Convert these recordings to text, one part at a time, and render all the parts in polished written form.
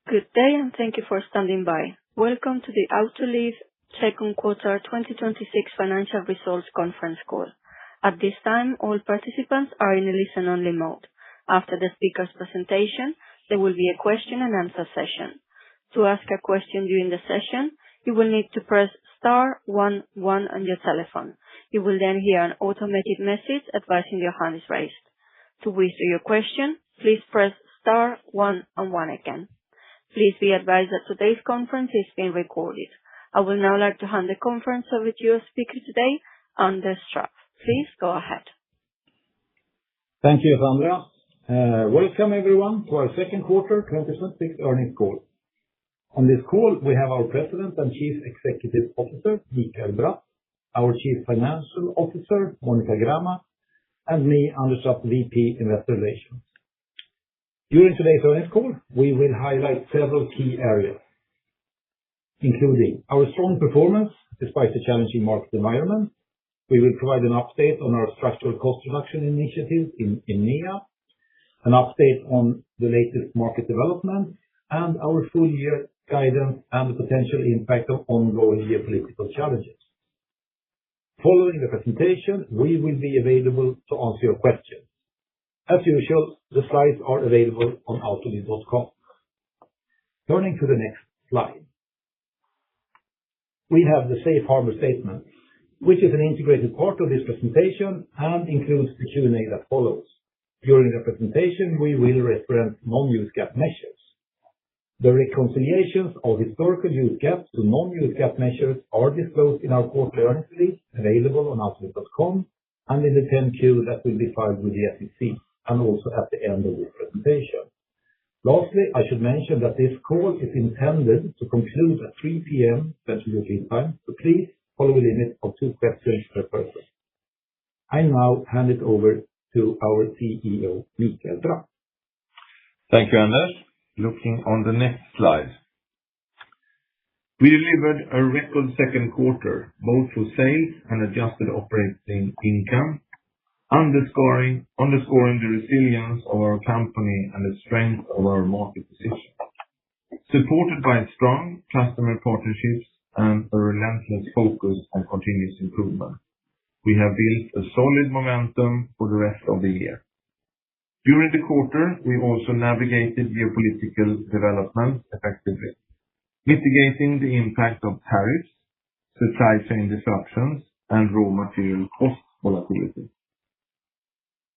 Good day, and thank you for standing by. Welcome to the Autoliv second quarter 2026 financial results conference call. At this time, all participants are in a listen-only mode. After the speaker's presentation, there will be a question and answer session. To ask a question during the session, you will need to press star 11 on your telephone. You will then hear an automated message advising your hand is raised. To withdraw your question, please press star 11 again. Please be advised that today's conference is being recorded. I would now like to hand the conference over to your speaker today, Anders Trapp. Please go ahead. Thank you, Sandra. Welcome everyone to our second quarter 2026 earnings call. On this call, we have our President and Chief Executive Officer, Mikael Bratt, our Chief Financial Officer, Monica Grama, and me, Anders Trapp, VP Investor Relations. During today's earnings call, we will highlight several key areas, including our strong performance despite the challenging market environment. We will provide an update on our structural cost reduction initiatives in EMEA, an update on the latest market development, and our full year guidance and the potential impact of ongoing geopolitical challenges. Following the presentation, we will be available to answer your questions. As usual, the slides are available on autoliv.com. Turning to the next slide. We have the safe harbor statement, which is an integrated part of this presentation and includes the Q&A that follows. During the presentation, we will reference non-US GAAP measures. The reconciliations of historical US GAAP to non-US GAAP measures are disclosed in our quarterly earnings release, available on autoliv.com, and in the 10-Q that will be filed with the SEC, and also at the end of this presentation. Lastly, I should mention that this call is intended to conclude at 3 p.m. Central European Time, so please follow a limit of 2 questions per person. I now hand it over to our CEO, Mikael Bratt. Thank you, Anders. Looking on the next slide. We delivered a record second quarter, both for sales and adjusted operating income, underscoring the resilience of our company and the strength of our market position. Supported by strong customer partnerships and a relentless focus on continuous improvement, we have built a solid momentum for the rest of the year. During the quarter, we also navigated geopolitical developments effectively, mitigating the impact of tariffs, supply chain disruptions, and raw material cost volatility.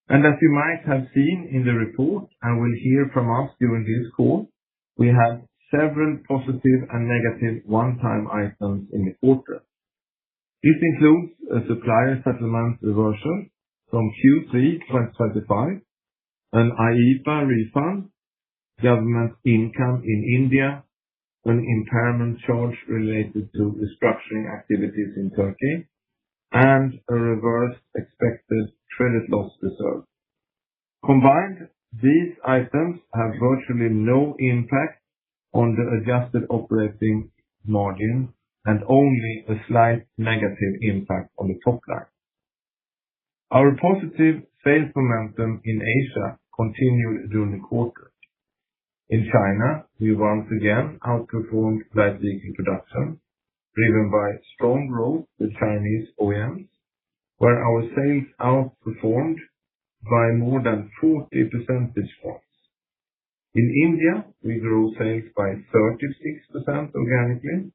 And as you might have seen in the report and will hear from us during this call, we had several positive and negative one-time items in the quarter. This includes a supplier settlement reversal from Q3 2025, an IEEPA refund, government income in India, an impairment charge related to restructuring activities in Turkey, and a reversed expected credit loss reserve. Combined, these items have virtually no impact on the adjusted operating margin and only a slight negative impact on the top line. Our positive sales momentum in Asia continued during the quarter. In China, we once again outperformed light vehicle production, driven by strong growth with Chinese OEMs, where our sales outperformed by more than 40 percentage points. In India, we grew sales by 36% organically,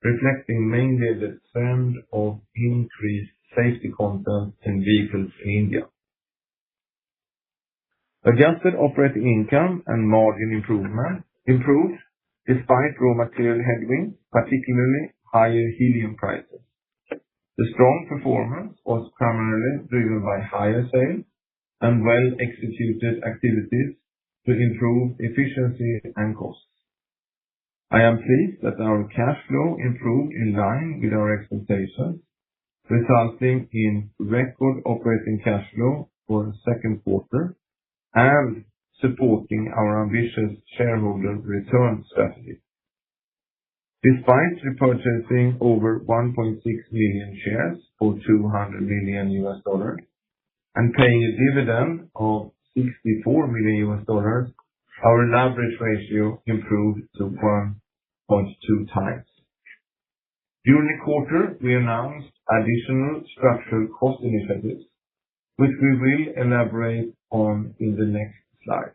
reflecting mainly the trend of increased safety content in vehicles in India. Adjusted operating income and margin improved despite raw material headwinds, particularly higher helium prices. The strong performance was primarily driven by higher sales and well-executed activities to improve efficiency and costs. I am pleased that our cash flow improved in line with our expectations, resulting in record operating cash flow for the second quarter and supporting our ambitious shareholder return strategy. Despite repurchasing over 1.6 million shares for $200 million and paying a dividend of $64 million, our leverage ratio improved to 1.2 times. During the quarter, we announced additional structural cost initiatives, which we will elaborate on in the next slide.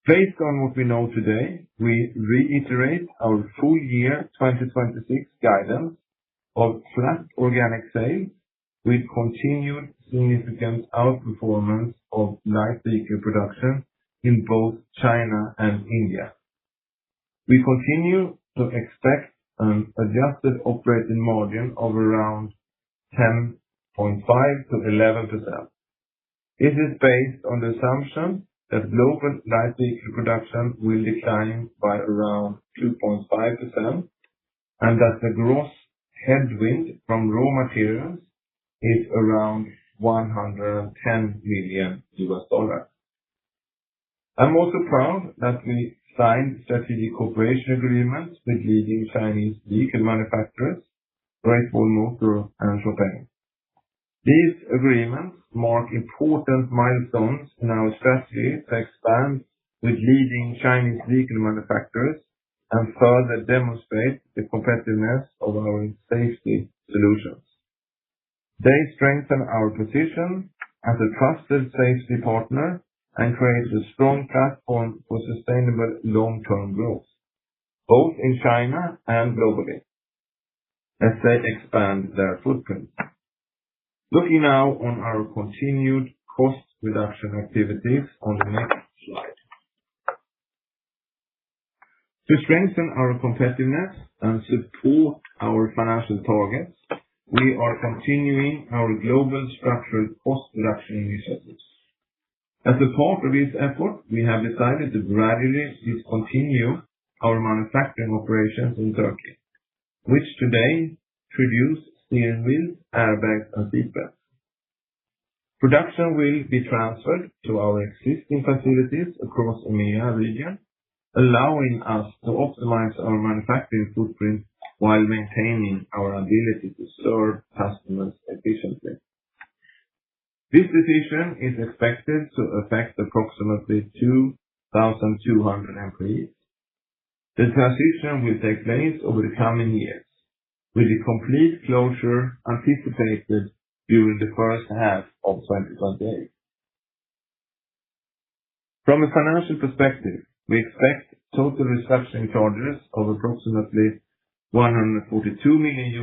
Based on what we know today, we reiterate our full year 2026 guidance of flat organic sales with continued significant outperformance of light vehicle production in both China and India. We continue to expect an adjusted operating margin of around 10.5 to 11%. This is based on the assumption that global light vehicle production will decline by around 2.5% and that the gross headwind from raw materials is around $110 million. I'm also proud that we signed strategic cooperation agreements with leading Chinese vehicle manufacturers, Great Wall Motor and XPeng. These agreements mark important milestones in our strategy to expand with leading Chinese vehicle manufacturers and further demonstrate the competitiveness of our safety solutions. They strengthen our position as a trusted safety partner and create a strong platform for sustainable long-term growth, both in China and globally, as they expand their footprint. Looking now on our continued cost reduction activities on the next slide. To strengthen our competitiveness and support our financial targets, we are continuing our global structural cost reduction initiatives. As a part of this effort, we have decided to gradually discontinue our manufacturing operations in Turkey, which today produce steering wheels, airbags, and seatbelts. Production will be transferred to our existing facilities across EMEA region, allowing us to optimize our manufacturing footprint while maintaining our ability to serve customers efficiently. This decision is expected to affect approximately 2,200 employees. The transition will take place over the coming years, with the complete closure anticipated during the first half of 2028. From a financial perspective, we expect total restructuring charges of approximately $142 million,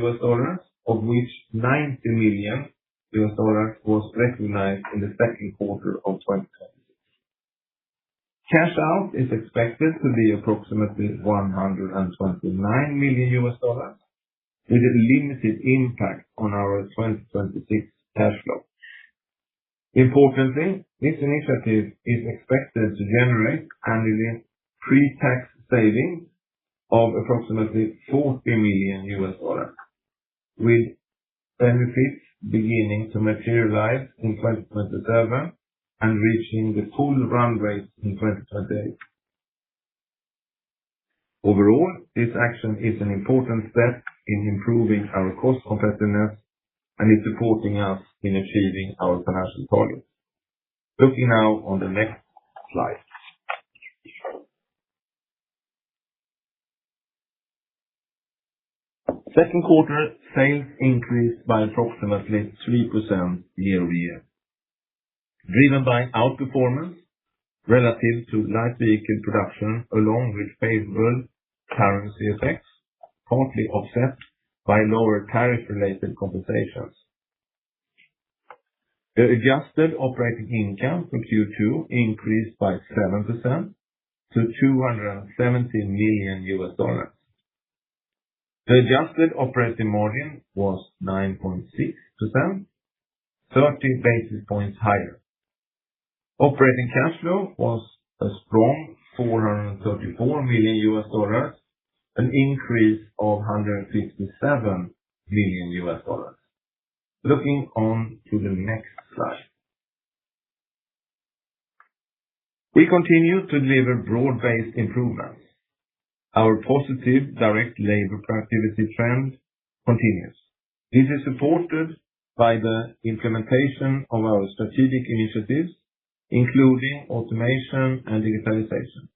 of which $90 million was recognized in the second quarter of 2026. Cash out is expected to be approximately $129 million, with a limited impact on our 2026 cash flow. Importantly, this initiative is expected to generate annually pre-tax savings of approximately $40 million, with benefits beginning to materialize in 2027 and reaching the full run rate in 2028. Overall, this action is an important step in improving our cost competitiveness and is supporting us in achieving our financial targets. Looking now on the next slide. Second quarter sales increased by approximately 3% year-over-year, driven by outperformance relative to light vehicle production, along with favorable currency effects, partly offset by lower tariff-related compensations. The adjusted operating income for Q2 increased by 7% to $270 million. The adjusted operating margin was 9.6%, 30 basis points higher. Operating cash flow was a strong $434 million, an increase of $157 million. Looking on to the next slide. We continue to deliver broad-based improvements. Our positive direct labor productivity trend continues. This is supported by the implementation of our strategic initiatives, including automation and digitalization.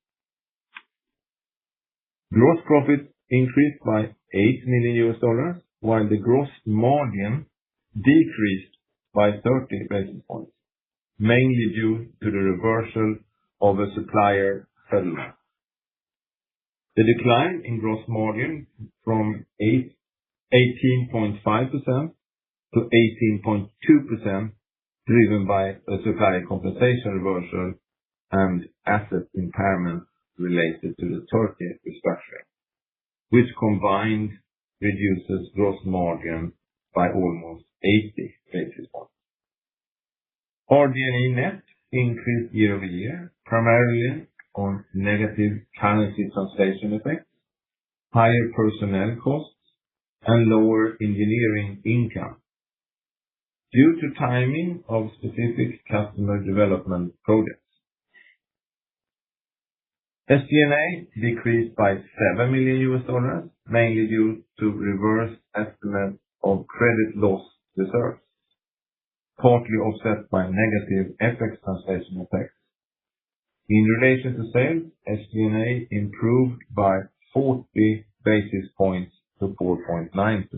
Gross profit increased by $8 million, while the gross margin decreased by 30 basis points, mainly due to the reversal of a supplier settlement. The decline in gross margin from 18.5% to 18.2%, driven by a supplier compensation reversal and asset impairment related to the Turkey restructuring, which combined reduces gross margin by almost 80 basis points. RD&E net increased year-over-year, primarily on negative currency translation effects, higher personnel costs, and lower engineering income due to timing of specific customer development projects. SG&A decreased by $7 million, mainly due to reverse estimate of credit loss reserves, partly offset by negative FX translation effects. In relation to sales, SG&A improved by 40 basis points to 4.9%.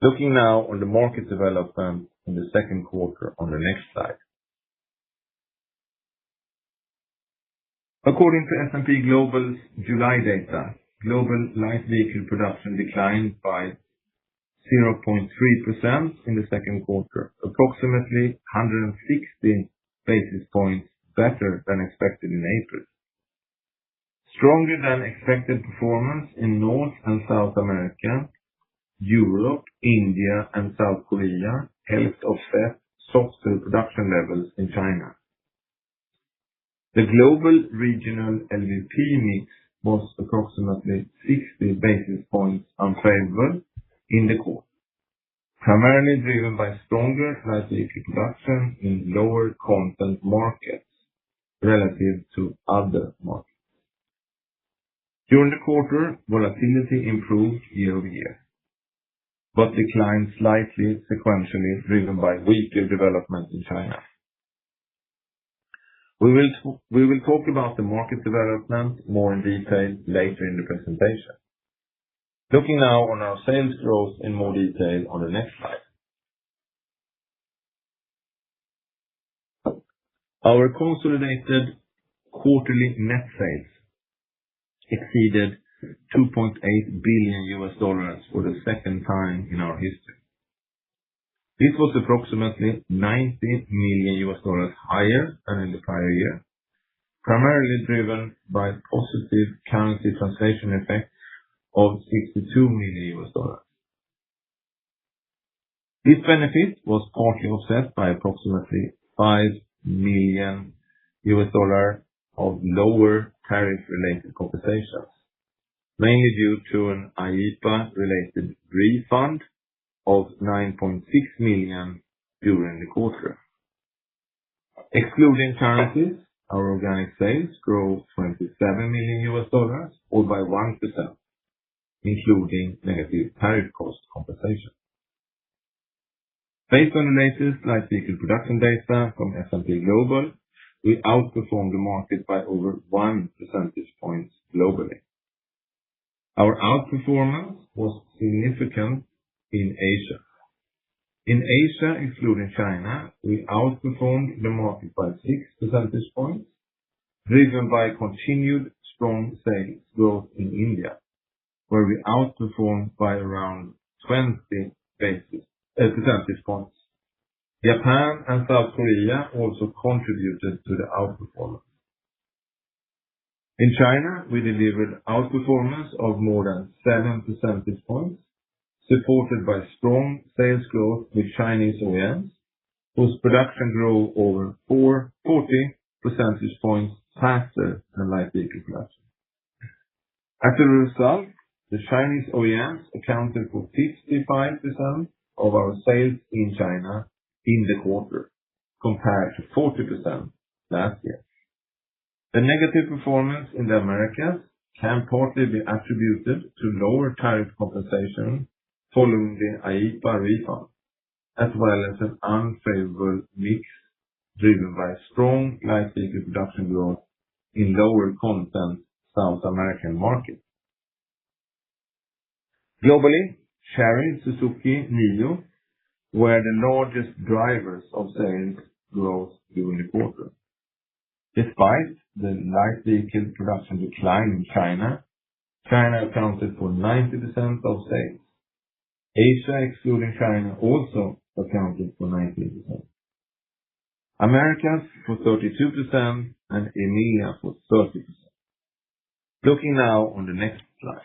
Looking now on the market development in the second quarter on the next slide. According to S&P Global's July data, global light vehicle production declined by 0.3% in the second quarter, approximately 160 basis points better than expected in April. Stronger than expected performance in North and South America, Europe, India, and South Korea helped offset softer production levels in China. The global regional LVP mix was approximately 60 basis points unfavorable in the quarter, primarily driven by stronger light vehicle production in lower content markets relative to other markets. During the quarter, volatility improved year-over-year, but declined slightly sequentially, driven by weaker development in China. We will talk about the market development more in detail later in the presentation. Looking now on our sales growth in more detail on the next slide. Our consolidated quarterly net sales exceeded $2.8 billion for the second time in our history. This was approximately $90 million higher than in the prior year, primarily driven by positive currency translation effects of $62 million. This benefit was partly offset by approximately $5 million of lower tariff-related compensations, mainly due to an IEEPA-related refund of $9.6 million during the quarter. Excluding currencies, our organic sales grew $27 million, or by 1%, including negative tariff cost compensation. Based on the latest light vehicle production data from S&P Global, we outperformed the market by over 1 percentage point globally. Our outperformance was significant in Asia. In Asia, excluding China, we outperformed the market by 6 percentage points, driven by continued strong sales growth in India, where we outperformed by around 20 percentage points. Japan and South Korea also contributed to the outperformance. In China, we delivered outperformance of more than 7 percentage points, supported by strong sales growth with Chinese OEMs, whose production grew over 40 percentage points faster than light vehicle production. As a result, the Chinese OEMs accounted for 55% of our sales in China in the quarter, compared to 40% last year. The negative performance in the Americas can partly be attributed to lower tariff compensation following the IEEPA refund, as well as an unfavorable mix driven by strong light vehicle production growth in lower content South American markets. Globally, Chery, Suzuki, NIO were the largest drivers of sales growth during the quarter. Despite the light vehicle production decline in China accounted for 90% of sales. Asia, excluding China, also accounted for 19%. Americas for 32% and EMEA for 30%. Looking now on the next slide.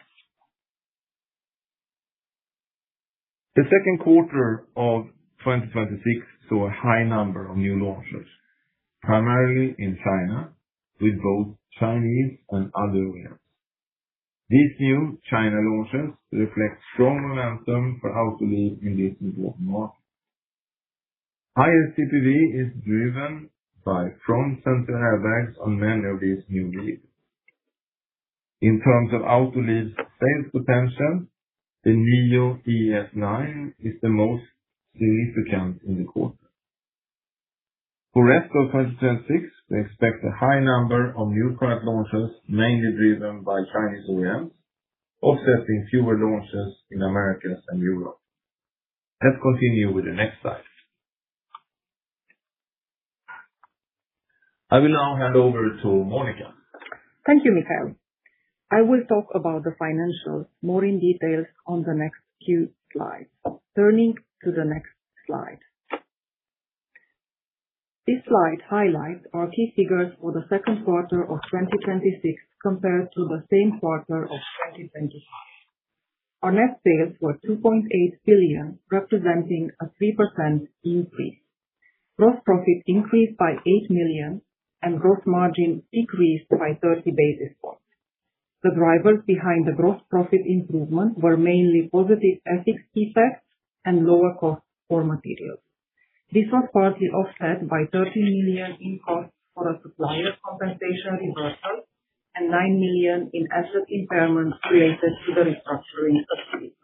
The second quarter of 2026 saw a high number of new launches, primarily in China, with both Chinese and other OEMs. These new China launches reflect strong momentum for Autoliv in this important market. Higher CPV is driven by front center airbags on many of these new vehicles. In terms of Autoliv's sales potential, the NIO ES9 is the most significant in the quarter. For rest of 2026, we expect a high number of new product launches, mainly driven by Chinese OEMs, offsetting fewer launches in Americas and Europe. Let's continue with the next slide. I will now hand over to Monica. Thank you, Mikael. I will talk about the financials more in details on the next few slides. Turning to the next slide. This slide highlights our key figures for the second quarter of 2026 compared to the same quarter of 2025. Our net sales were 2.8 billion, representing a 3% increase. Gross profit increased by 8 million and gross margin decreased by 30 basis points. The drivers behind the gross profit improvement were mainly positive FX effects and lower costs for materials. This was partly offset by 13 million in costs for a supplier compensation reversal and 9 million in asset impairment related to the restructuring activity.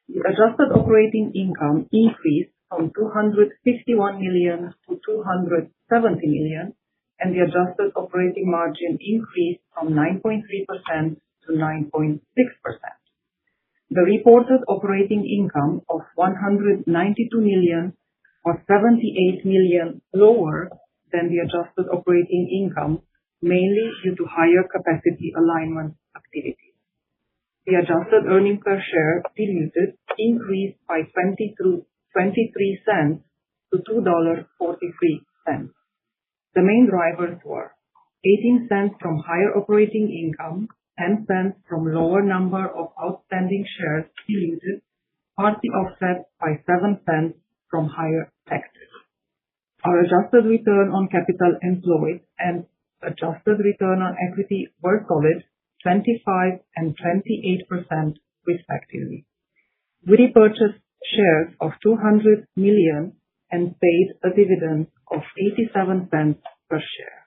The adjusted operating income increased from 251 million to 270 million, and the adjusted operating margin increased from 9.3% to 9.6%. The reported operating income of 192 million was 78 million lower than the adjusted operating income, mainly due to higher capacity alignment activities. The adjusted earnings per share diluted increased by 23 cents to $2.43. The main drivers were 18 cents from higher operating income, 10 cents from lower number of outstanding shares diluted, partly offset by 7 cents from higher taxes. Our adjusted return on capital employed and adjusted return on equity were solid, 25% and 28% respectively. We repurchased shares of 200 million and paid a dividend of 87 cents per share.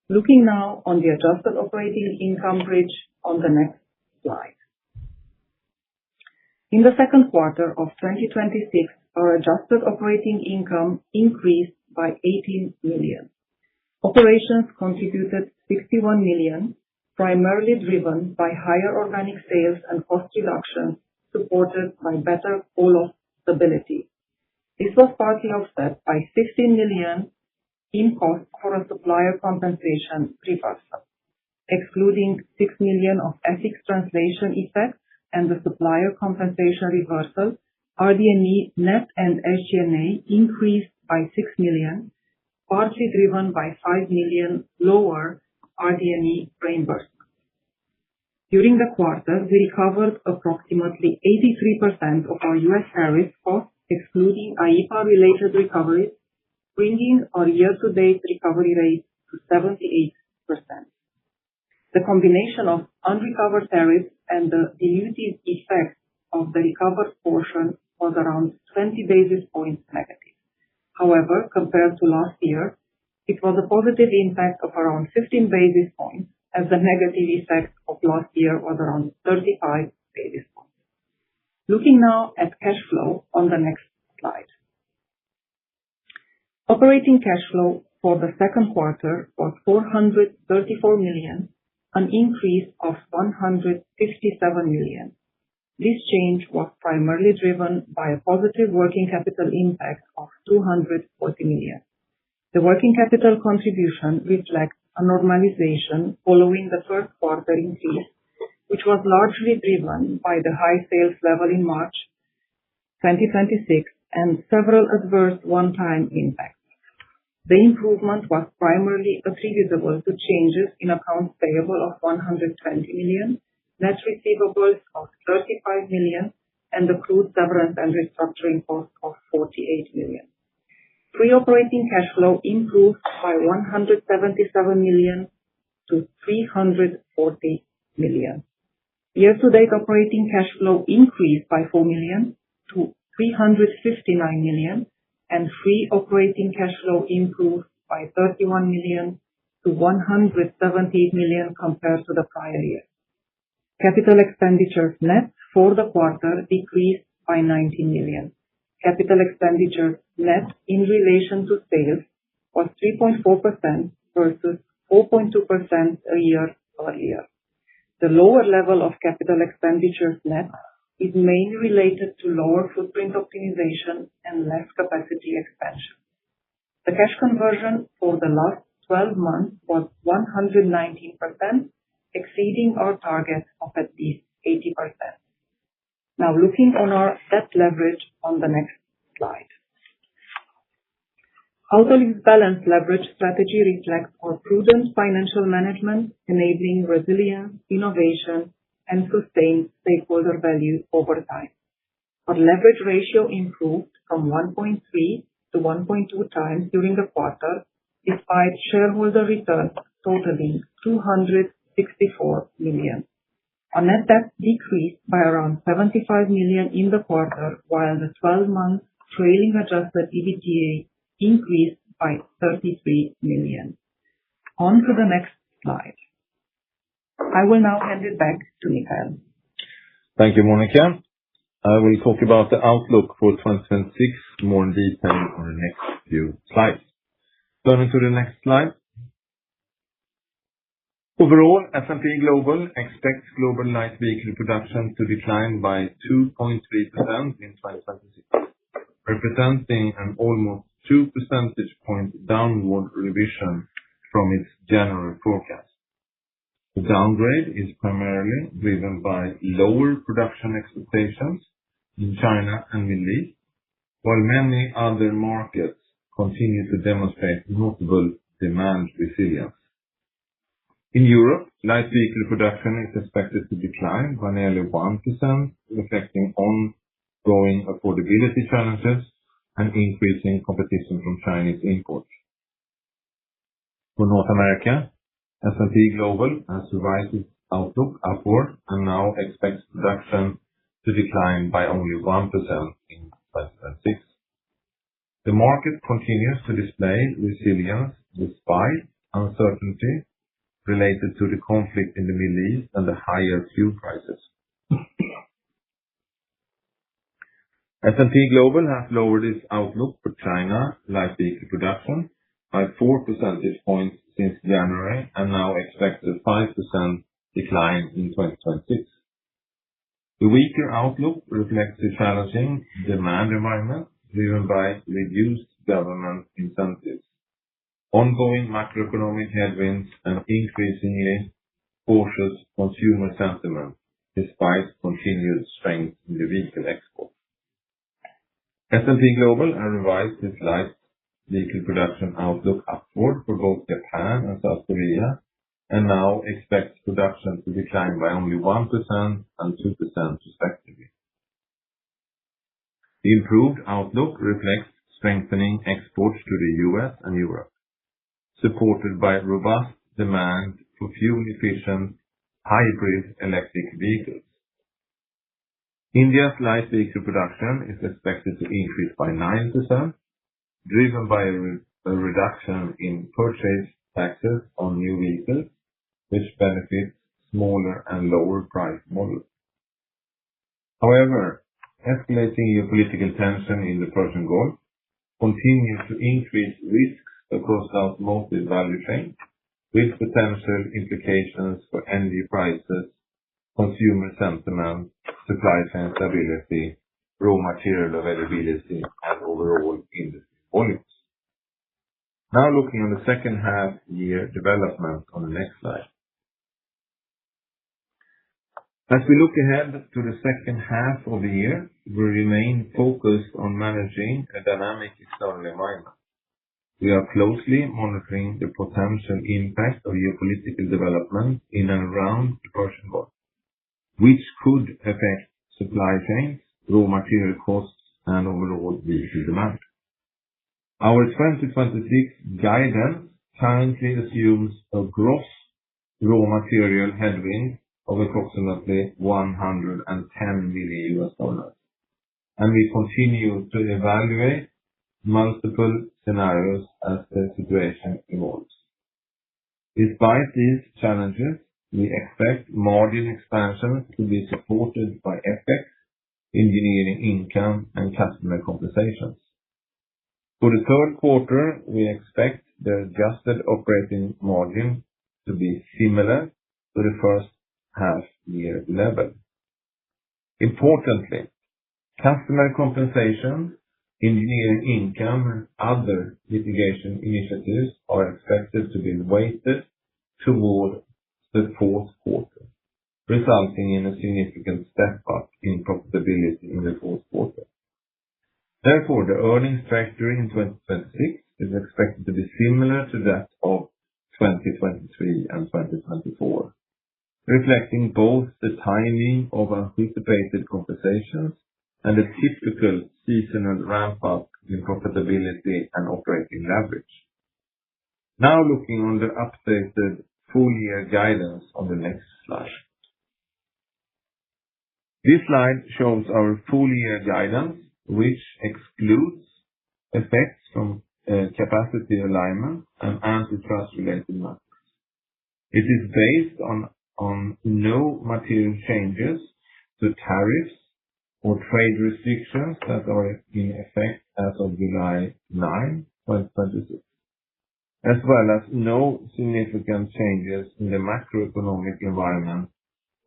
Looking now on the adjusted operating income bridge on the next slide. In the second quarter of 2026, our adjusted operating income increased by 18 million. Operations contributed 61 million, primarily driven by higher organic sales and cost reductions supported by better call-off stability. This was partly offset by 15 million in costs for a supplier compensation reversal. Excluding 6 million of FX translation effects and the supplier compensation reversal, RD&E net and SG&A increased by 6 million, partly driven by 5 million lower RD&E reimbursement. During the quarter, we recovered approximately 83% of our U.S. tariff costs, excluding IEEPA-related recoveries, bringing our year-to-date recovery rate to 78%. The combination of unrecovered tariffs and the dilutive effect of the recovered portion was around 20 basis points negative. However, compared to last year, it was a positive impact of around 15 basis points, as the negative effect of last year was around 35 basis points. Looking now at cash flow on the next slide. Operating cash flow for the second quarter was 434 million, an increase of 157 million. This change was primarily driven by a positive working capital impact of 240 million. The working capital contribution reflects a normalization following the first quarter increase, which was largely driven by the high sales level in March 2026 and several adverse one-time impacts. The improvement was primarily attributable to changes in accounts payable of 120 million, net receivables of 35 million, and accrued severance and restructuring costs of 48 million. Free operating cash flow improved by 177 million to 340 million. Year-to-date operating cash flow increased by 4 million to 359 million, and free operating cash flow improved by 31 million to 178 million compared to the prior year. Capital expenditures net for the quarter decreased by 19 million. Capital expenditures net in relation to sales was 3.4% versus 4.2% a year earlier. The lower level of capital expenditures net is mainly related to lower footprint optimization and less capacity expansion. The cash conversion for the last 12 months was 119%, exceeding our target of at least 80%. Now looking on our debt leverage on the next slide. Autoliv's balanced leverage strategy reflects our prudent financial management, enabling resilience, innovation, and sustained stakeholder value over time. Our leverage ratio improved from 1.3 to 1.2 times during the quarter, despite shareholder returns totaling 264 million. Our net debt decreased by around 75 million in the quarter, while the 12-month trailing adjusted EBITDA increased by 33 million. On to the next slide. I will now hand it back to Mikael. Thank you, Monica. I will talk about the outlook for 2026 more in detail on the next few slides. Turning to the next slide. Overall, S&P Global expects global light vehicle production to decline by 2.3% in 2026, representing an almost 2 percentage point downward revision from its January forecast. The downgrade is primarily driven by lower production expectations in China and Middle East, while many other markets continue to demonstrate notable demand resilience. In Europe, light vehicle production is expected to decline by nearly 1%, reflecting ongoing affordability challenges and increasing competition from Chinese imports. For North America, S&P Global has revised its outlook upward and now expects production to decline by only 1% in 2026. The market continues to display resilience despite uncertainty related to the conflict in the Middle East and the higher fuel prices. S&P Global has lowered its outlook for China light vehicle production by 4 percentage points since January and now expects a 5% decline in 2026. The weaker outlook reflects a challenging demand environment driven by reduced government incentives, ongoing macroeconomic headwinds, and increasingly cautious consumer sentiment despite continued strength in the vehicle export. S&P Global has revised its light vehicle production outlook upward for both Japan and South Korea and now expects production to decline by only 1% and 2% respectively. The improved outlook reflects strengthening exports to the US and Europe, supported by robust demand for fuel-efficient hybrid electric vehicles. India's light vehicle production is expected to increase by 9%, driven by a reduction in purchase taxes on new vehicles, which benefits smaller and lower price models. However, escalating geopolitical tension in the Persian Gulf continue to increase risks across the automotive value chain, with potential implications for energy prices, consumer sentiment, supply chain stability, raw material availability, and overall industry volumes. Now looking on the second half year development on the next slide. As we look ahead to the second half of the year, we remain focused on managing a dynamic external environment. We are closely monitoring the potential impact of geopolitical development in and around the Persian Gulf, which could affect supply chains, raw material costs, and overall vehicle demand. Our 2026 guidance currently assumes a gross raw material headwind of approximately $110 million, and we continue to evaluate multiple scenarios as the situation evolves. Despite these challenges, we expect margin expansion to be supported by FX, engineering income, and customer compensations. For the third quarter, we expect the adjusted operating margin to be similar to the first half year level. Importantly, customer compensation, engineering income, and other mitigation initiatives are expected to be weighted toward the fourth quarter, resulting in a significant step up in profitability in the fourth quarter. Therefore, the earnings trajectory in 2026 is expected to be similar to that of 2023 and 2024, reflecting both the timing of anticipated compensations and the typical seasonal ramp-up in profitability and operating leverage. Now looking on the updated full year guidance on the next slide. This slide shows our full year guidance, which excludes effects from capacity alignment and antitrust-related matters. It is based on no material changes to tariffs or trade restrictions that are in effect as of July 9, 2026, as well as no significant changes in the macroeconomic environment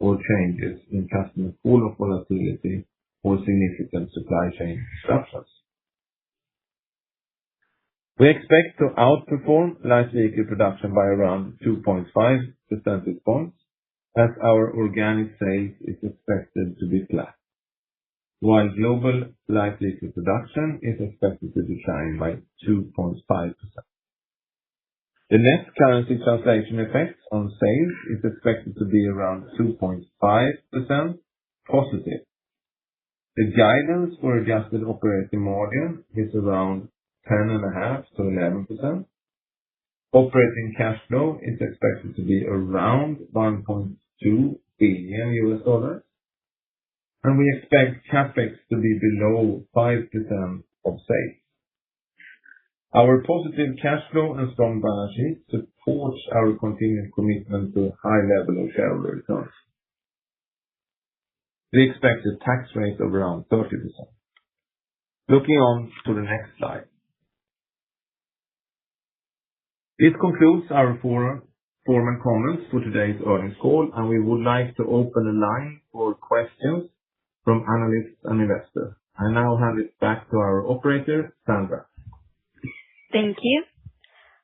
or changes in customer call-off volatility or significant supply chain disruptions. We expect to outperform light vehicle production by around 2.5 percentage points, as our organic sales is expected to be flat, while global light vehicle production is expected to decline by 2.5%. The net currency translation effect on sales is expected to be around 2.5% positive. The guidance for adjusted operating margin is around 10.5% to 11%. Operating cash flow is expected to be around $1.2 billion, and we expect CapEx to be below 5% of sales. Our positive cash flow and strong balance sheet supports our continued commitment to a high level of shareholder returns. We expect a tax rate of around 30%. Looking on to the next slide. This concludes our formal comments for today's earnings call, and we would like to open the line for questions from analysts and investors. I now hand it back to our operator, Sandra. Thank you.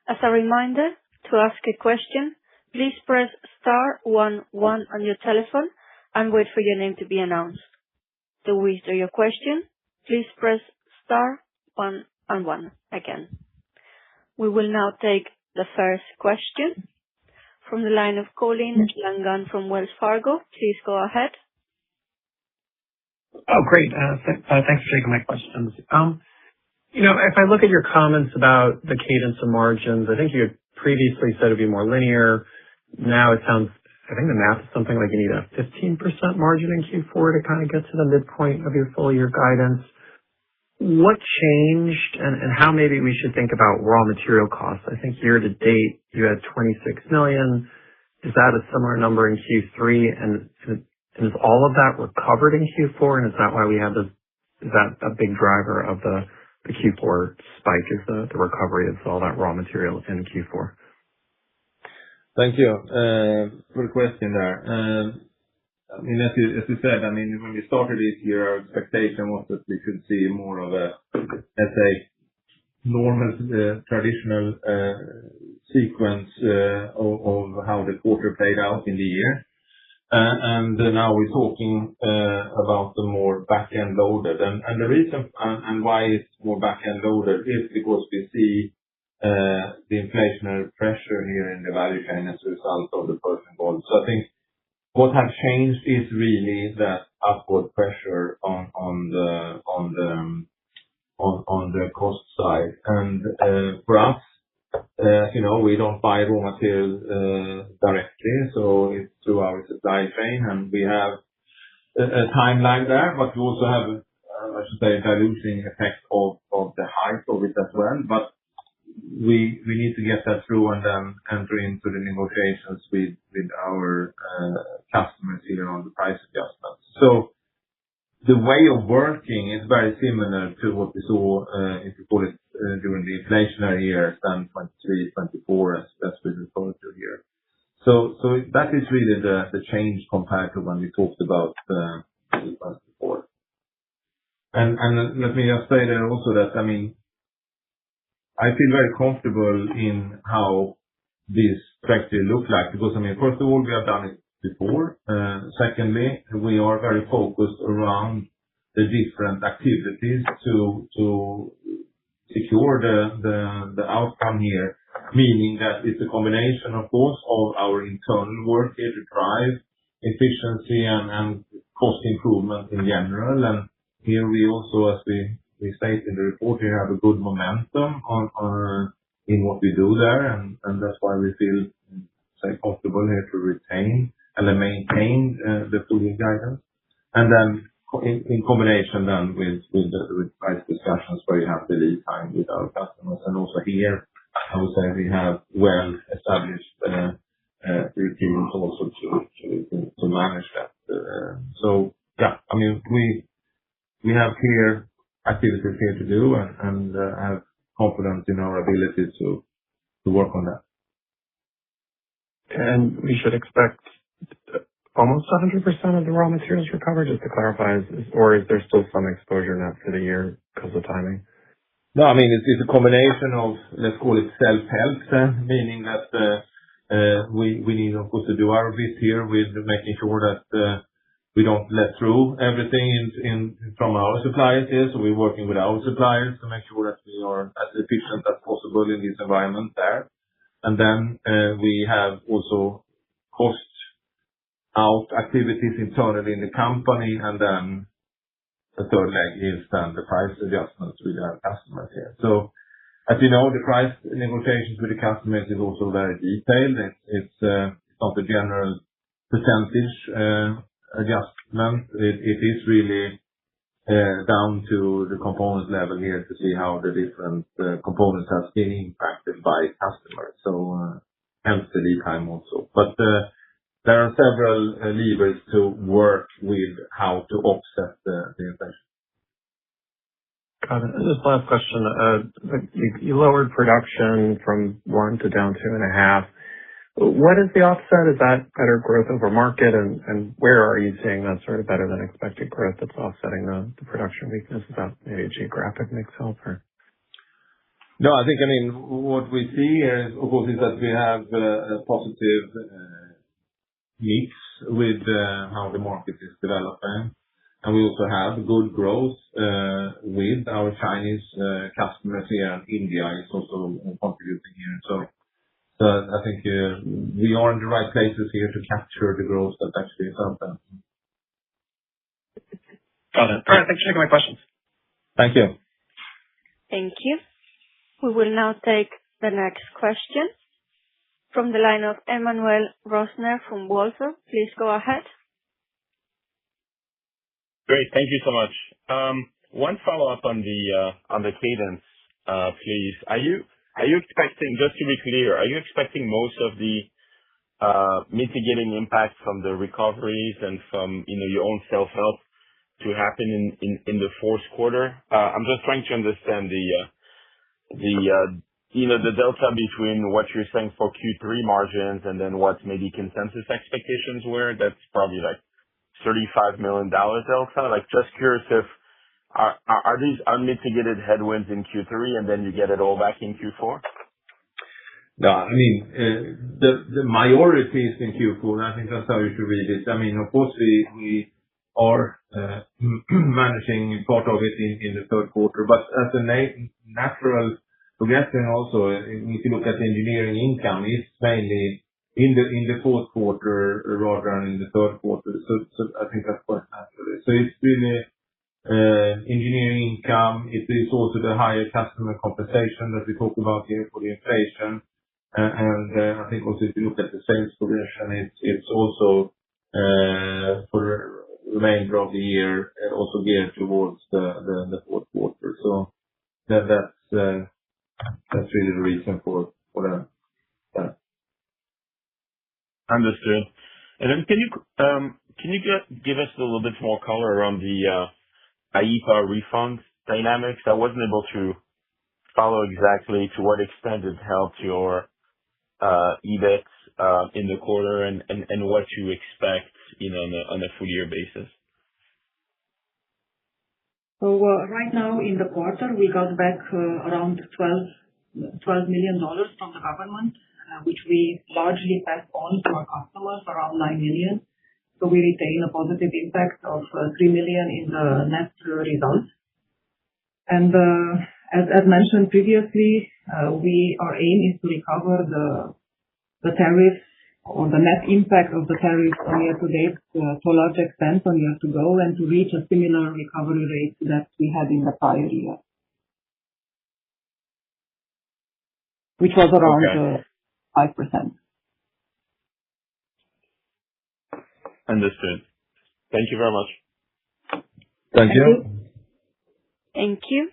As a reminder, to ask a question, please press *11 on your telephone and wait for your name to be announced. To withdraw your question, please press *1 and 1 again. We will now take the first question from the line of Colin Langan from Wells Fargo. Please go ahead. Oh, great. Thanks for taking my questions. If I look at your comments about the cadence of margins, I think you had previously said it'd be more linear. Now it sounds, I think the math is something like you need a 15% margin in Q4 to kind of get to the midpoint of your full year guidance. What changed and how maybe we should think about raw material costs? I think year to date you had $26 million. Is that a similar number in Q3? And is all of that recovered in Q4? And is that why we have is that a big driver of the Q4 spike is the recovery of all that raw material in Q4? Thank you for the question there. I mean, as you said, I mean, when we started this year, our expectation was that we could see more of a, let's say, normal, traditional sequence of how the quarter played out in the year. And now we're talking about the more back-end loaded. And the reason and why it's more back-end loaded is because we see the inflationary pressure here in the value chain as a result of the person involved. So I think what has changed is really that upward pressure on the cost side. And for us, you know, we don't buy raw material directly, so it's through our supply chain, and we have a time lag there, but we also have, I should say, a diluting effect of the height of it as well. But we need to get that through and then enter into the negotiations with our customers here on the price adjustments. So the way of working is very similar to what we saw, if you call it, during the inflationary years, then 23, 24, as we refer to here. So that is really the change compared to when we talked about before. And let me just say there also that, I mean, I feel very comfortable in how this practically look like, because, I mean, first of all, we have done it before. Secondly, we are very focused around the different activities to secure the outcome here, meaning that it's a combination, of course, of our internal work here to drive efficiency and cost improvement in general. And here we also, as we state in the report, we have a good momentum on in what we do there, and that's why we feel say comfortable here to retain and then maintain the full year guidance. And then in combination then with price discussions where you have the lead time with our customers. And also here, I would say we have well established routines also to manage that. So yeah, I mean, we have clear activities here to do and have confidence in our ability to work on that. And we should expect almost 100% of the raw materials recovered, just to clarify, or is there still some exposure now for the year because of timing? No, I mean, it's a combination of, let's call it self-help, meaning that we need, of course, to do our bit here with making sure that we don't let through everything in from our suppliers here. So we're working with our suppliers to make sure that we are as efficient as possible in this environment there. And then we have also cost out activities internally in the company, and then the third leg is then the price adjustments with our customers here. So as you know, the price negotiations with the customers is also very detailed. It's not a general percentage adjustment. It is really down to the component level here to see how the different components have been impacted by customers. So hence the lead time also. But there are several levers to work with how to offset the inflation. Got it. This last question, you lowered production from 1 to down 2.5. What is the offset? Is that better growth over market? And where are you seeing that sort of better than expected growth that's offsetting the production weakness? Is that maybe a geographic mix help or? No, I think, I mean, what we see here is, of course, is that we have a positive mix with how the market is developing. And we also have good growth with our Chinese customers here, and India is also contributing here. So I think we are in the right places here to capture the growth that actually is out there. Got it. All right. Thanks for taking my questions. Thank you. Thank you. We will now take the next question from the line of Emmanuel Rosner from Walter. Please go ahead. Great. Thank you so much. One follow-up on the cadence, please. Are you expecting, just to be clear, are you expecting most of the mitigating impact from the recoveries and from, your own self-help to happen in the fourth quarter? I'm just trying to understand the delta between what you're saying for Q3 margins and then what maybe consensus expectations were. That's probably like $35 million delta. Like, just curious if are these unmitigated headwinds in Q3 and then you get it all back in Q4? No, I mean, the majority is in Q4. I think that's how you should read it. I mean, of course, we are managing part of it in the third quarter, but as a natural progression also, if you look at the engineering income, it's mainly in the fourth quarter rather than in the third quarter. So I think that's quite natural. So it's really engineering income. It is also the higher customer compensation that we talk about here for the inflation. And I think also if you look at the sales progression, it's also for the remainder of the year also geared towards the fourth quarter. So that's really the reason for that. Understood. And then can you give us a little bit more color around the IEEPA refund dynamics? I wasn't able to follow exactly to what extent it helped your EBIT in the quarter and what you expect, on a full year basis. So right now in the quarter, we got back around $12 million from the government, which we largely passed on to our customers, around $9 million. So we retain a positive impact of $3 million in the net results. And as mentioned previously, our aim is to recover the tariffs or the net impact of the tariffs on year to date to a large extent on year to go, and to reach a similar recovery rate that we had in the prior year, which was around 5%. Understood. Thank you very much. Thank you. Thank you.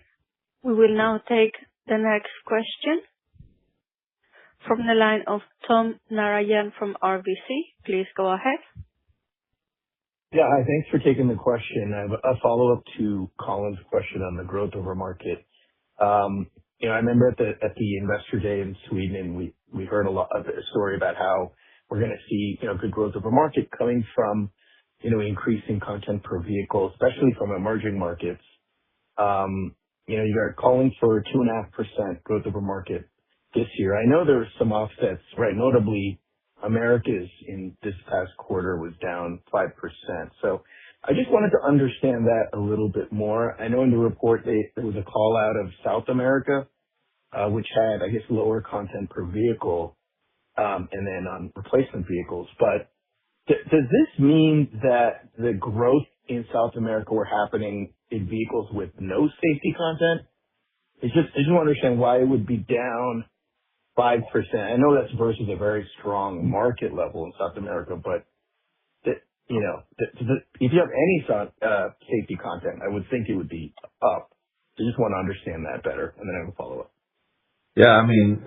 We will now take the next question from the line of Tom Narayan from RBC. Please go ahead. Yeah, hi. Thanks for taking the question. I have a follow-up to Colin's question on the growth over market. I remember at the Investor Day in Sweden, and we heard a lot of the story about how we're going to see good growth over market coming from increasing content per vehicle, especially from emerging markets. You're calling for 2.5% growth over market this year. I know there were some offsets, right? Notably, Americas in this past quarter was down 5%. So I just wanted to understand that a little bit more. I know in the report there was a call out of South America, which had, I guess, lower content per vehicle, and then on replacement vehicles. But does this mean that the growth in South America were happening in vehicles with no safety content? I just want to understand why it would be down 5%. I know that's versus a very strong market level in South America, but if you have any safety content, I would think it would be up. I just want to understand that better, and then I have a follow-up. Yeah, I mean,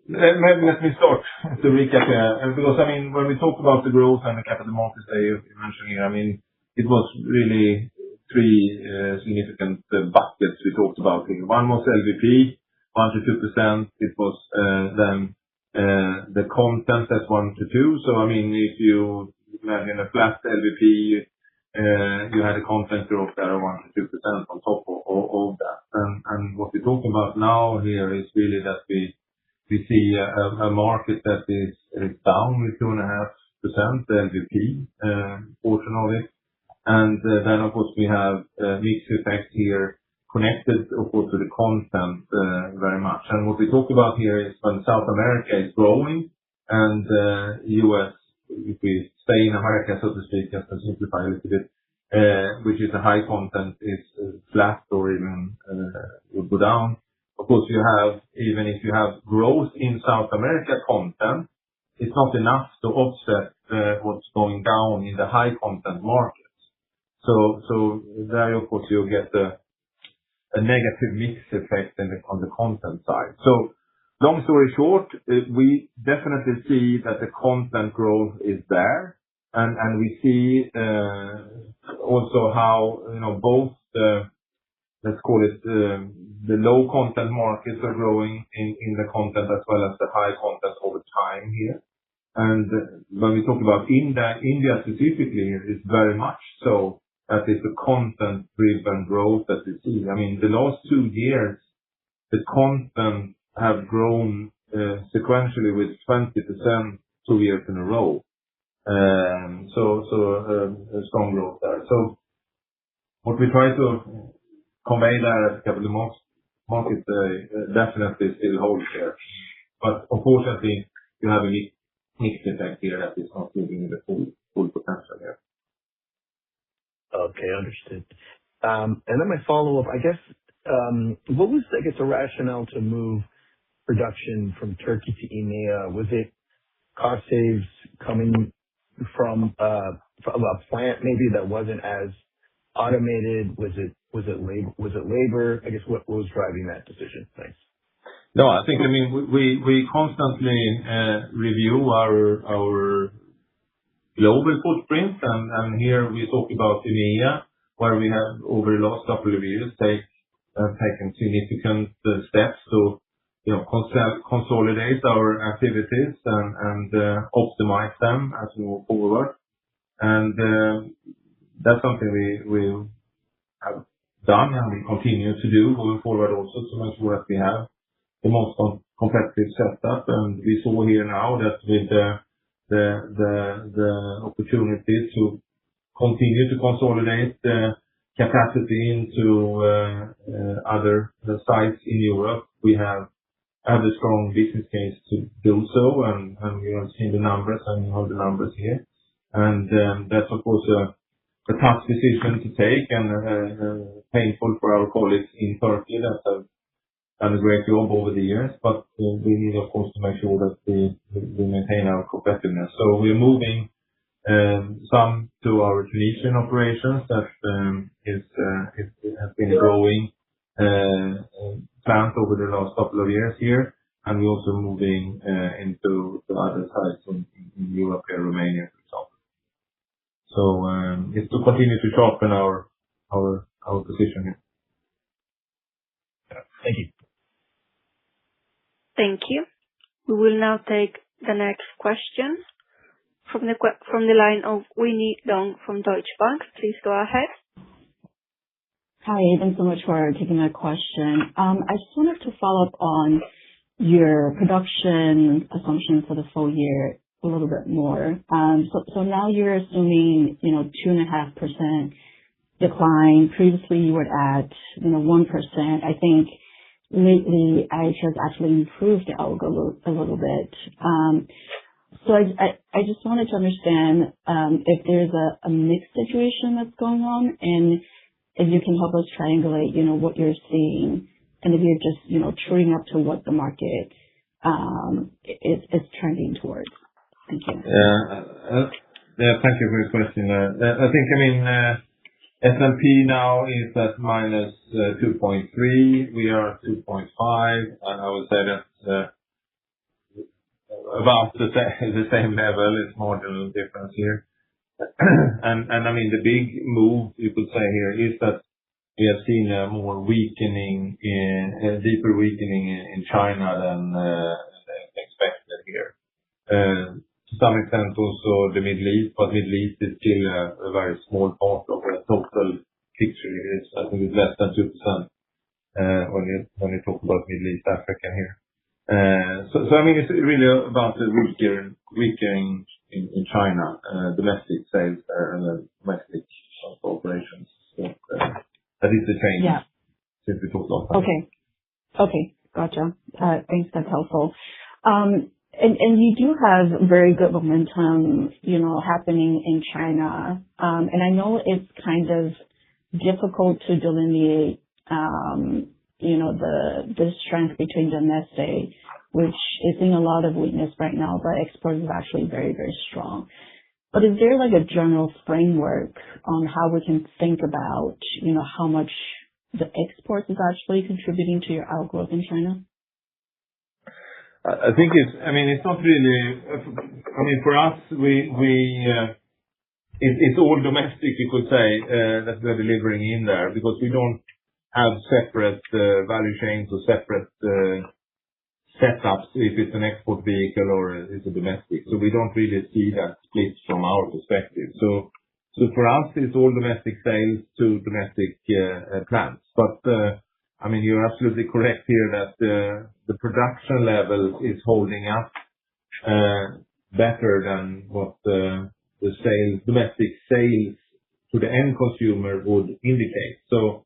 let me start to recap here. Because, I mean, when we talk about the growth and the capital markets that you mentioned here, I mean, it was really three significant buckets we talked about here. One was LVP, 1-2%. It was then the content, that's 1-2%. So, I mean, if you imagine a flat LVP, you had a content growth there of 1-2% on top of that. And what we're talking about now here is really that we see a market that is down with 2.5%, the LVP portion of it. And then, of course, we have mixed effect here connected, of course, to the content very much. And what we talk about here is when South America is growing and US, if we stay in America, so to speak, just to simplify a little bit, which is a high content, is flat or even will go down. Of course, even if you have growth in South America content, it's not enough to offset what's going down in the high content markets. So there, of course, you'll get a negative mix effect on the content side. So long story short, we definitely see that the content growth is there. And we see also how, both the, let's call it, the low content markets are growing in the content as well as the high content over time here. And when we talk about India specifically, it's very much so that it's a content-driven growth that we see. I mean, the last 2 years, the content have grown sequentially with 20% 2 years in a row. So a strong growth there. So what we try to convey there at Capital Markets definitely still holds here. But unfortunately, you have a mixed effect here that is not giving the full potential here. Okay, understood. And then my follow-up, I guess, what was, the rationale to move production from Turkey to EMEA? Was it cost saves coming from a plant maybe that wasn't as automated? Was it labor? I guess what was driving that decision? Thanks. No, I think, we constantly review our global footprint, and here we talk about EMEA, where we have over the last couple of years taken significant steps to consolidate our activities and optimize them as we move forward. And that's something we have done and we continue to do going forward also to make sure that we have the most competitive setup. And we saw here now that with the opportunity to continue to consolidate the capacity into other sites in Europe, we have a strong business case to do so, and we have seen the numbers and you have the numbers here. And that's of course a tough decision to take and painful for our colleagues in Turkey that have done a great job over the years, but we need of course to make sure that we maintain our competitiveness. So we're moving some to our Tunisian operations that has been a growing plant over the last couple of years here, and we're also moving into the other sites in Europe and Romania, for example. So it's to continue to sharpen our position here. Thank you. Thank you. We will now take the next question from the line of Winnie Dong from Deutsche Bank. Please go ahead. Hi, thanks so much for taking my question. I just wanted to follow up on your production assumption for the full year a little bit more. So now you're assuming 2.5% decline. Previously you were at 1%. I think lately IHS actually improved the outlook a little bit. So I just wanted to understand if there's a mixed situation that's going on, and if you can help us triangulate, what you're seeing, and if you're just, truing up to what the market is trending towards. Thank you. Thank you for your question. I think, S&P now is at minus 2.3. We are at 2.5, and I would say that's about the same level. It's marginal difference here. And the big move you could say here is that we have seen a deeper weakening in China than expected here. To some extent also the Middle East, but Middle East is still a very small part of the total picture. I think it's less than 2% when you talk about Middle East Africa here. So it's really about the weakening in China, domestic sales there and the domestic operations. So that is the change. Yeah. Since we talked about that. Okay. Gotcha. Thanks. That's helpful. And you do have very good momentum, happening in China. And I know it's kind of difficult to delineate, the strength between domestic, which is seeing a lot of weakness right now, but export is actually very, very strong. But is there like a general framework on how we can think about, how much the exports is actually contributing to your outgrowth in China? I think it's not really, for us, we it's all domestic, you could say, that we're delivering in there, because we don't have separate value chains or separate setups if it's an export vehicle or it's a domestic. So we don't really see that split from our perspective. So for us, it's all domestic sales to domestic plants. But I mean, you're absolutely correct here that the production level is holding up better than what the domestic sales to the end consumer would indicate. So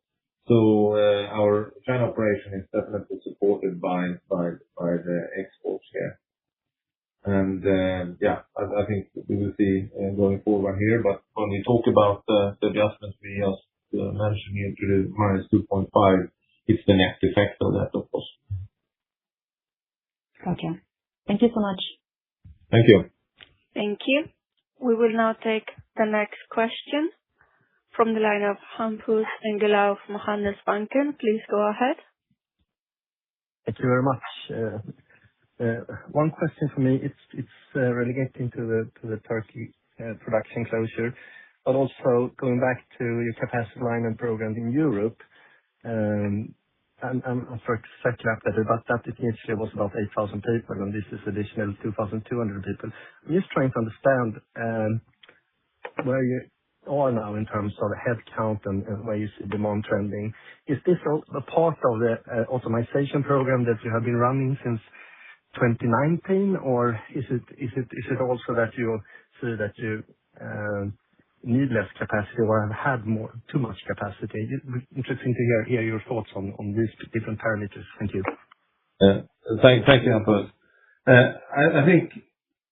our China operation is definitely supported by the exports here. And I think we will see going forward here. But when we talk about the adjustments we just mentioned here to the -2.5, it's the net effect of that, of course. Gotcha. Thank you so much. Thank you. Thank you. We will now take the next question from the line of Hampus Engellau from Handelsbanken. Please go ahead. Thank you very much. One question for me, it's relating to the Turkey production closure, but also going back to your capacity alignment program in Europe. I'm sorry to circle that, but that initially was about 8,000 people, and this is additional 2,200 people. I'm just trying to understand where you are now in terms of headcount and where you see demand trending. Is this a part of the automation program that you have been running since 2019, or is it also that you see that you need less capacity or have had too much capacity? Interesting to hear your thoughts on these different parameters. Thank you. Thank you, Hampus. I think,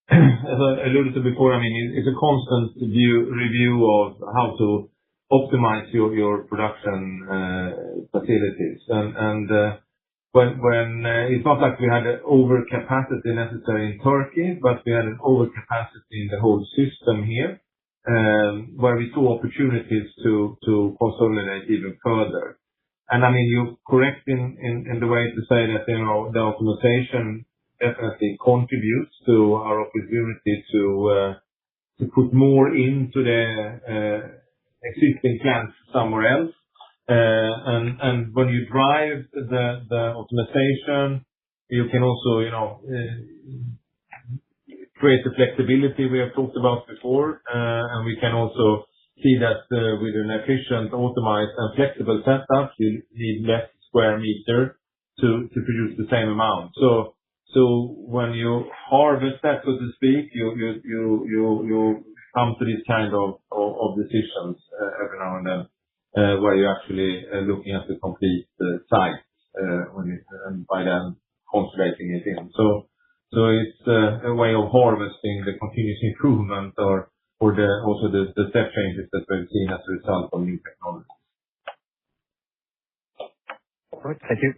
as I alluded to before, I mean, it's a constant review of how to optimize your production facilities. And when it's not like we had an overcapacity necessarily in Turkey, but we had an overcapacity in the whole system here, where we saw opportunities to consolidate even further. And I mean, you're correct in the way to say that, you know, the optimization definitely contributes to our opportunity to put more into the existing plants somewhere else. And when you drive the optimization, you can also, you know, create the flexibility we have talked about before. And we can also see that with an efficient, optimized, and flexible setup, you need less square meter to produce the same amount. So when you harvest that, so to speak, you come to this kind of decisions every now and then, where you're actually looking at the complete site and by then consolidating it in. So it's a way of harvesting the continuous improvement or also the step changes that we've seen as a result of new technology. All right. Thank you.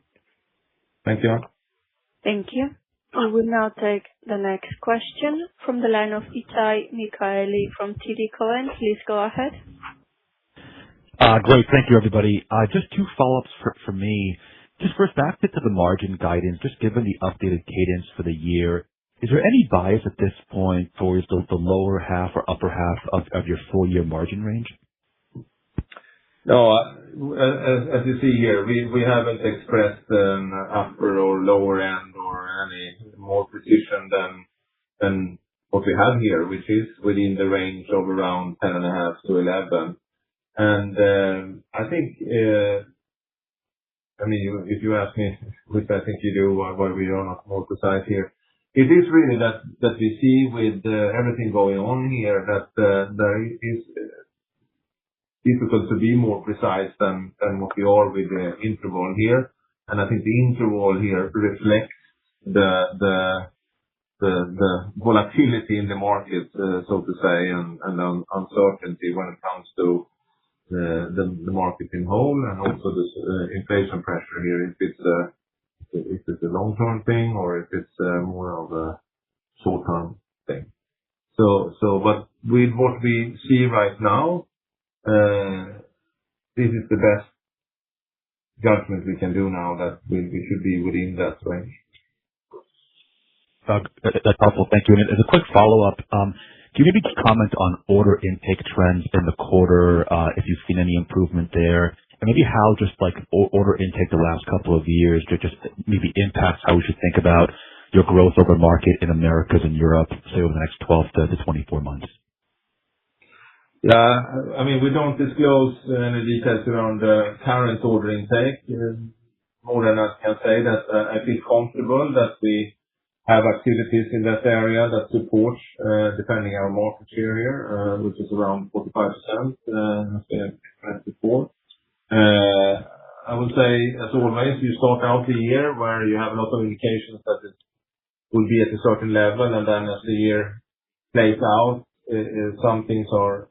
Thank you. Thank you. We will now take the next question from the line of Itai Mikaeli from TD Cowen. Please go ahead. Great. Thank you, everybody. Just two follow-ups for me. Just first, back to the margin guidance, just given the updated cadence for the year, is there any bias at this point towards the lower half or upper half of your full year margin range? No, as you see here, we haven't expressed an upper or lower end or any more precision than what we have here, which is within the range of around 10.5 to 11. And I think, I mean, if you ask me, which I think you do, why we are not more precise here, it is really that we see with everything going on here that there is difficult to be more precise than what we are with the interval here. And I think the interval here reflects the volatility in the market, so to say, and uncertainty when it comes to the market in whole, and also this inflation pressure here, if it's a long-term thing or if it's more of a short-term thing. But with what we see right now, this is the best judgment we can do now that we should be within that range. That's helpful. Thank you. And as a quick follow-up, can you maybe comment on order intake trends in the quarter, if you've seen any improvement there, and maybe how just like order intake the last couple of years just maybe impacts how we should think about your growth over market in Americas and Europe, say over the next 12 to 24 months? Yeah, I mean, we don't disclose any details around the current order intake. More than I can say that I feel comfortable that we have activities in that area that support defending our market share here, which is around 45%, as we have explained before. I would say, as always, you start out the year where you have a lot of indications that it will be at a certain level, and then as the year plays out, some things are,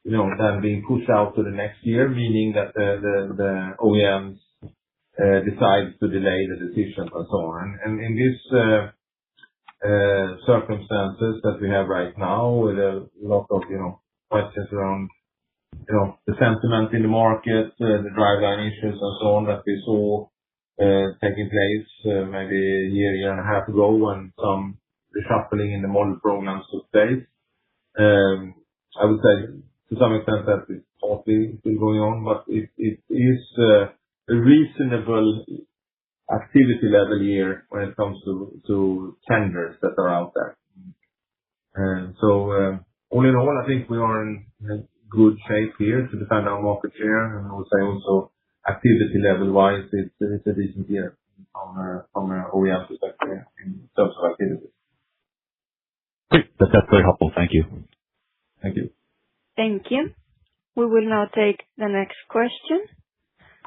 then being pushed out to the next year, meaning that the OEMs decide to delay the decision and so on. And in these circumstances that we have right now, with a lot of questions around the sentiment in the market, the driveline issues and so on that we saw taking place maybe a year and a half ago, when some reshuffling in the model programs took place. I would say to some extent that is partly still going on, but it is a reasonable activity level here when it comes to tenders that are out there. So all in all, I think we are in a good shape here to defend our market share, and I would say also activity level wise, it's a decent year from an OEM perspective in terms of activity. Great. That's very helpful. Thank you. Thank you. Thank you. We will now take the next question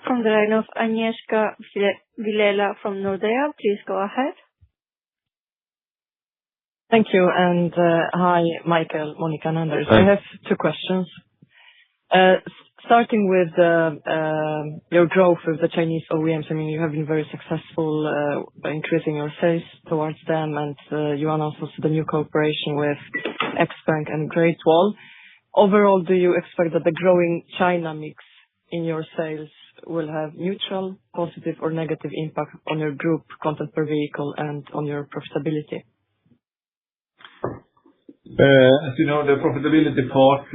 from the line of Agnieszka Vilela from Nordea. Please go ahead. Thank you. And hi, Michael, Monica, and Anders. Hi. I have two questions. Starting with your growth with the Chinese OEMs. I mean, you have been very successful by increasing your sales towards them, and you announced also the new cooperation with XPeng and Great Wall. Overall, do you expect that the growing China mix in your sales will have neutral, positive, or negative impact on your group content per vehicle and on your profitability? As you know, the profitability part,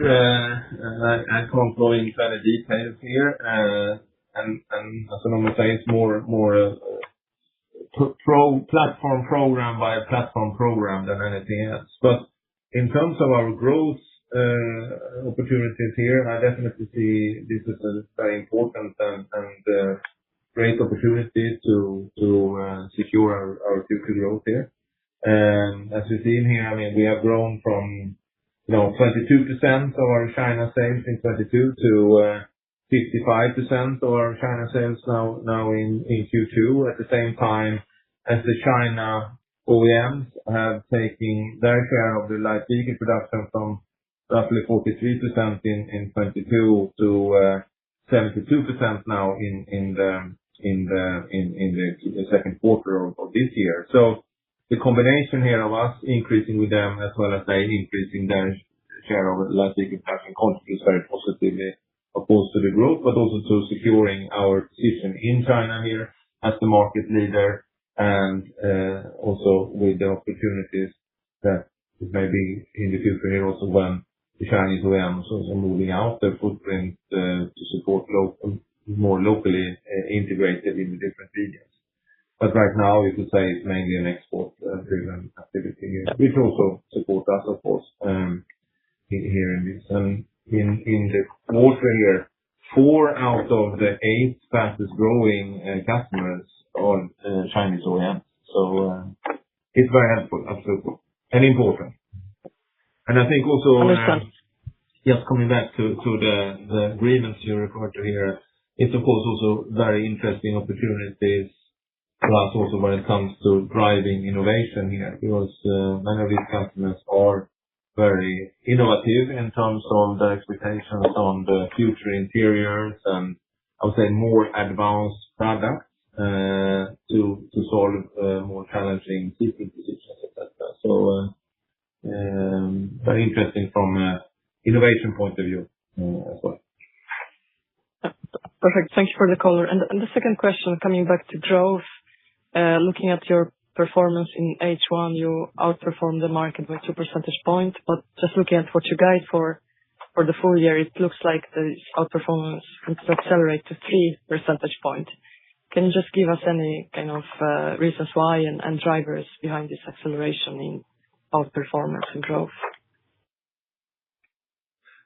I can't go into any details here. And as I normally say, it's more platform program by platform program than anything else. But in terms of our growth opportunities here, I definitely see this as a very important and great opportunity to secure our future growth here. As you've seen here, I mean, we have grown from 22% of our China sales in 2022 to 55% of our China sales now in Q2. At the same time as the China OEMs have taken their share of the light vehicle production from roughly 43% in 2022 to 72% now in the second quarter of this year. So the combination here of us increasing with them, as well as they increasing their share of light vehicle production, contributes very positively, of course, to the growth, but also to securing our position in China here as the market leader, and also with the opportunities that maybe in the future here also, when the Chinese OEMs also moving out their footprint to support more locally integrated in the different regions. But right now, you could say it's mainly an export-driven activity here, which also support us, of course, here in this. And in the quarter here, 4 out of the 8 fastest growing customers are Chinese OEMs. So it's very helpful, absolutely, and important. And I think also, just coming back to the agreements you referred to here, it's of course also very interesting opportunities for us also when it comes to driving innovation here, because many of these customers are very innovative in terms of the expectations on the future interiors, and I would say more advanced products to solve more challenging seating positions, etc. So very interesting from an innovation point of view as well. Perfect. Thank you for the color. And the second question, coming back to growth, looking at your performance in H1, you outperformed the market by 2 percentage points. But just looking at what you guide for the full year, it looks like the outperformance can accelerate to 3 percentage points. Can you just give us any kind of reasons why and drivers behind this acceleration in outperformance and growth?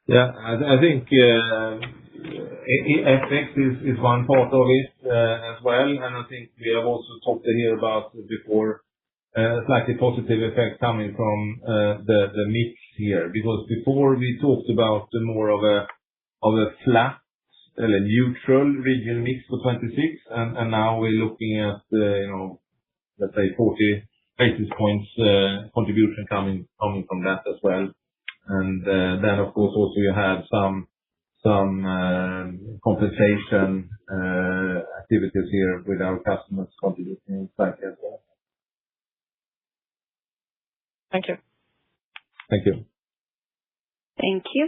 Yeah, I think FX is one part of it as well, and I think we have also talked here about before slightly positive effect coming from the mix here, because before we talked about more of a flat, neutral regional mix for 26, and now we're looking at let's say 40 basis points contribution coming from that as well. And then of course also you have some compensation activities here with our customers contributing slightly as well. Thank you. Thank you. Thank you.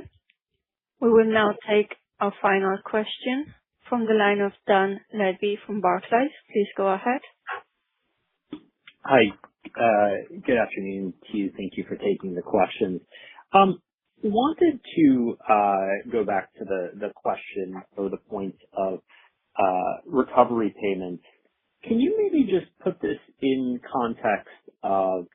We will now take our final question from the line of Dan Levy from Barclays. Please go ahead. Hi. Good afternoon to you. Thank you for taking the question. Wanted to go back to the question or the point of recovery payments. Can you maybe just put this in context of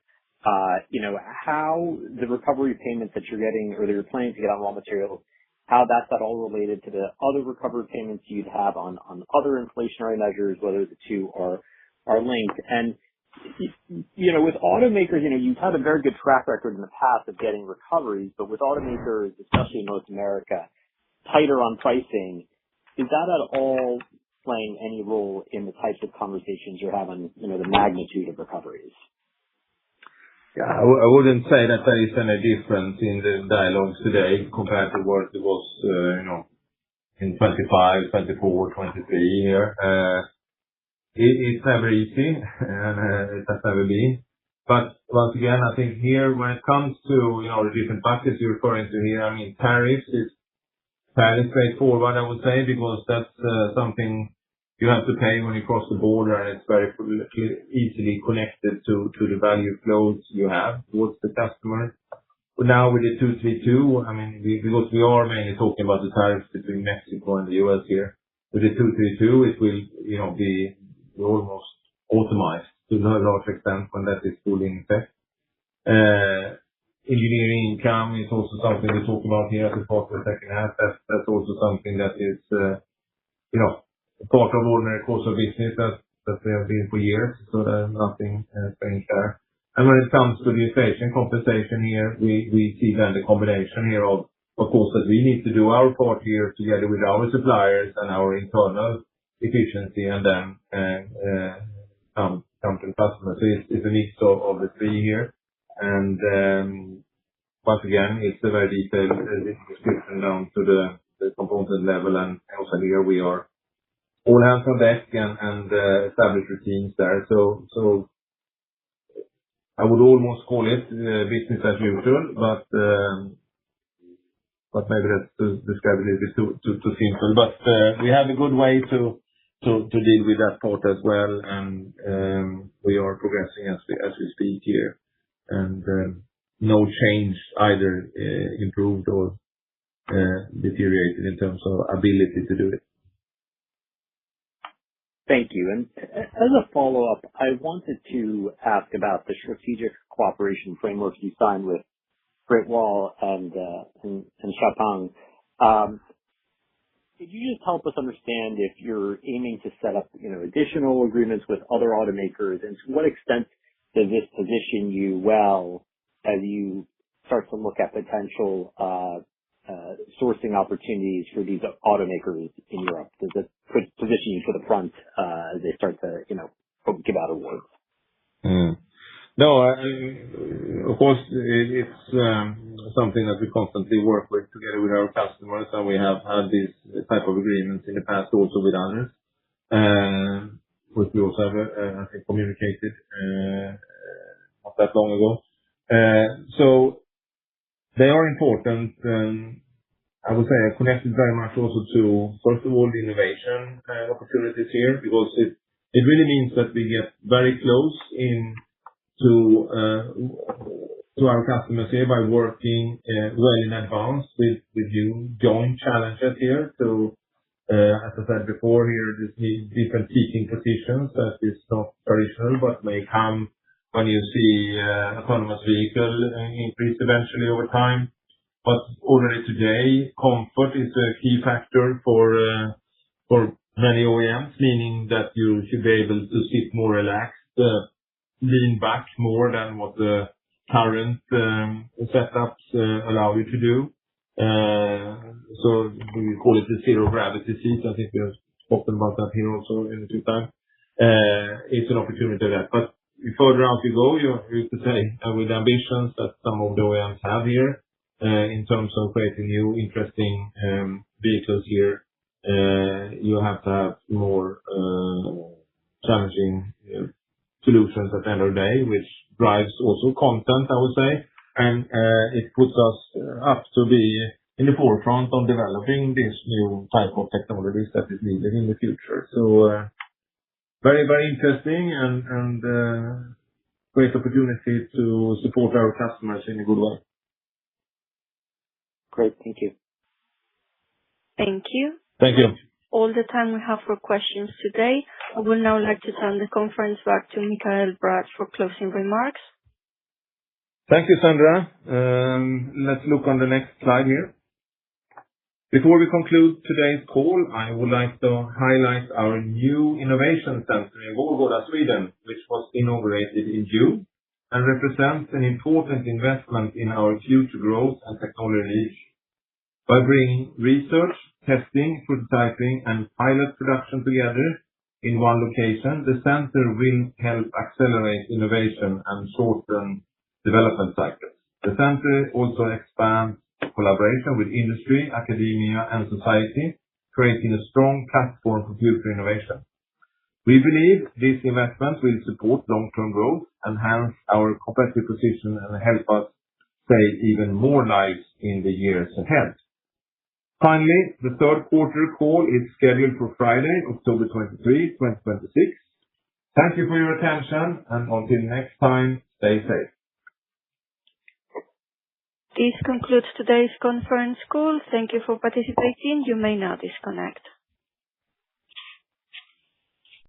how the recovery payments that you're getting or that you're planning to get on raw materials, how that's at all related to the other recovery payments you'd have on other inflationary measures, whether the two are linked? And with automakers, you've had a very good track record in the past of getting recoveries, but with automakers, especially in North America, tighter on pricing, is that at all playing any role in the types of conversations you're having, the magnitude of recoveries? Yeah, I wouldn't say that there is any difference in the dialogues today compared to what it was, in 25, 24, 23 here. It's never easy, and it has never been. But once again, I think here, when it comes to, the different buckets you're referring to here, tariffs is fairly straightforward, I would say, because that's something you have to pay when you cross the border, and it's very easily connected to the value flows you have towards the customer. But now with the 232, because we are mainly talking about the tariffs between Mexico and the US here, with the 232, it will, be almost automized to a large extent when that is fully in effect. Engineering income is also something we talk about here at the part of the second half. That's also something that is, part of ordinary course of business that we have been for years. So there's nothing strange there. And when it comes to the inflation compensation here, we see then the combination here of course, that we need to do our part here together with our suppliers and our internal efficiency, and then come to the customer. So it's a mix of the three here. And once again, it's a very detailed description down to the component level, and also here we are all hands on deck and establish routines there. So I would almost call it business as usual, but maybe that's to describe it a little bit too simple. But we have a good way to deal with that part as well, and we are progressing as we speak here, and no change either improved or deteriorated in terms of ability to do it. Thank you. And as a follow-up, I wanted to ask about the strategic cooperation framework you signed with Great Wall and Xpeng. Could you just help us understand if you're aiming to set up, additional agreements with other automakers, and to what extent does this position you well as you start to look at potential sourcing opportunities for these automakers in Europe? Does it position you to the front as they start to, give out awards? No, of course, it's something that we constantly work with together with our customers, and we have had these type of agreements in the past also with others, which we also have, I think, communicated not that long ago. So they are important. I would say connected very much also to, first of all, the innovation opportunities here, because It really means that we get very close to our customers here by working well in advance with new joint challenges here. So, as I said before, here there's different seating positions that is not traditional, but may come when you see autonomous vehicle increase eventually over time. But already today, comfort is a key factor for many OEMs, meaning that you should be able to sit more relaxed, lean back more than what the current setups allow you to do. So we call it the zero gravity seat. I think we have spoken about that here also in a few times. It's an opportunity there. But the further out you go, you could say, with ambitions that some of the OEMs have here, in terms of creating new interesting vehicles here, you have to have more challenging solutions at the end of the day, which drives also content, I would say. And it puts us up to be in the forefront of developing this new type of technologies that is needed in the future. So very, very interesting and great opportunity to support our customers in a good way. Great. Thank you. Thank you. Thank you. All the time we have for questions today. I would now like to turn the conference back to Mikael Bratt for closing remarks. Thank you, Sandra. Let's look on the next slide here. Before we conclude today's call, I would like to highlight our new innovation center in Vårgårda, Sweden, which was inaugurated in June and represents an important investment in our future growth and technology leadership. By bringing research, testing, prototyping, and pilot production together in one location, the center will help accelerate innovation and shorten development cycles. The center also expands collaboration with industry, academia, and society, creating a strong platform for future innovation. We believe this investment will support long-term growth, enhance our competitive position, and help us save even more lives in the years ahead. Finally, the third quarter call is scheduled for Friday, October 23, 2026. Thank you for your attention, and until next time, stay safe. This concludes today's conference call. Thank you for participating. You may now disconnect.